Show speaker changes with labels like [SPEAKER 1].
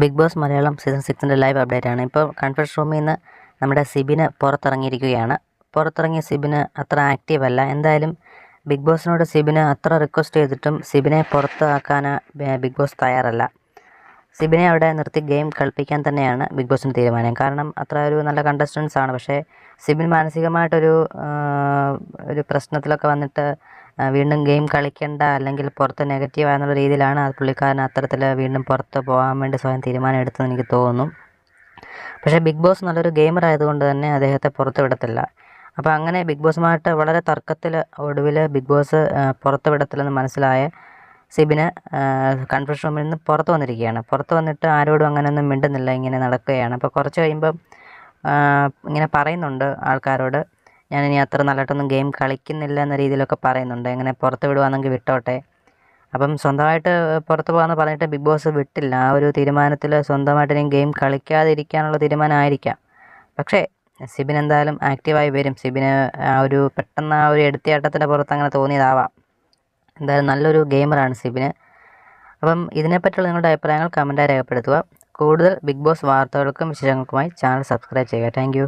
[SPEAKER 1] Big boss Malayalam season 6ൻ്റെ live update ആണ്. ഇപ്പോൾ കൺഫറൻസ് റൂമിൽ നിന്ന് നമ്മുടെ സിബിന് പുറത്തിറങ്ങിയിരിക്കുകയാണ്. പുറത്തിറങ്ങിയ സിബിന് അത്ര ആക്റ്റീവ് അല്ല. എന്തായാലും ബിഗ് ബോസിനോട് സിബിന് അത്ര റിക്വസ്റ്റ് ചെയ്തിട്ടും സിബിനെ പുറത്താക്കാൻ ബിഗ് ബോസ് തയ്യാറല്ല. സിബിനെ അവിടെ നിർത്തി ഗെയിം കളിപ്പിക്കാൻ തന്നെയാണ് ബിഗ് ബോസിൻ്റെ തീരുമാനം. കാരണം അത്ര ഒരു നല്ല കണ്ടസ്റ്റൻസ് ആണ്. പക്ഷേ സിബിൻ മാനസികമായിട്ടൊരു ഒരു പ്രശ്നത്തിലൊക്കെ വന്നിട്ട് വീണ്ടും ഗെയിം കളിക്കേണ്ട, അല്ലെങ്കിൽ പുറത്ത് നെഗറ്റീവ് എന്നുള്ള രീതിയിലാണ് പുള്ളിക്കാരൻ അത്തരത്തിൽ വീണ്ടും പുറത്ത് പോകാൻ വേണ്ടി സ്വയം തീരുമാനം എടുത്തെന്ന് എനിക്ക് തോന്നുന്നു. പക്ഷേ ബിഗ് ബോസ് നല്ലൊരു ഗെയിമർ ആയതുകൊണ്ട് തന്നെ അദ്ദേഹത്തെ പുറത്ത് വിടത്തില്ല. അപ്പോൾ അങ്ങനെ ബിഗ് ബോസുമായിട്ട് വളരെ തർക്കത്തിൽ ഒടുവിൽ ബിഗ് ബോസ് പുറത്ത് വിടത്തില്ലെന്ന് മനസ്സിലായ സിബിന് കൺഫറൻസ് റൂമിൽ നിന്ന് പുറത്ത് വന്നിരിക്കുകയാണ്. പുറത്ത് വന്നിട്ട് ആരോടും അങ്ങനെയൊന്നും മിണ്ടുന്നില്ല, ഇങ്ങനെ നടക്കുകയാണ്. അപ്പോൾ കുറച്ച് കഴിയുമ്പം ഇങ്ങനെ പറയുന്നുണ്ട് ആൾക്കാരോട്, ഞാനിനി അത്ര നല്ലതായിട്ടൊന്നും ഗെയിം കളിക്കുന്നില്ല എന്ന രീതിയിലൊക്കെ പറയുന്നുണ്ട്. എങ്ങനെ പുറത്ത് വിടുവാണെങ്കിൽ വിട്ടോട്ടെ. അപ്പം സ്വന്തമായിട്ട് പുറത്ത് പോകാമെന്ന് പറഞ്ഞിട്ട് ബിഗ് ബോസ് വിട്ടില്ല. ആ ഒരു തീരുമാനത്തിൽ സ്വന്തമായിട്ട് ഇനി ഗെയിം കളിക്കാതിരിക്കാനുള്ള തീരുമാനമായിരിക്കാം. പക്ഷേ സിബിൻ എന്തായാലും ആക്റ്റീവായി വരും. സിബിന് ആ ഒരു പെട്ടെന്ന് ആ ഒരു എടുത്തിയാട്ടത്തിൻ്റെ പുറത്ത് അങ്ങനെ തോന്നിയതാവാം. എന്തായാലും നല്ലൊരു ഗെയിമറാണ് സിബിന്. അപ്പം ഇതിനെപ്പറ്റിയുള്ള നിങ്ങളുടെ അഭിപ്രായങ്ങൾ കമൻറ്റായി രേഖപ്പെടുത്തുക. കൂടുതൽ ബിഗ് ബോസ് വാർത്തകൾക്കും വിശേഷങ്ങൾക്കുമായി ചാനൽ സബ്സ്ക്രൈബ് ചെയ്യുക. താങ്ക്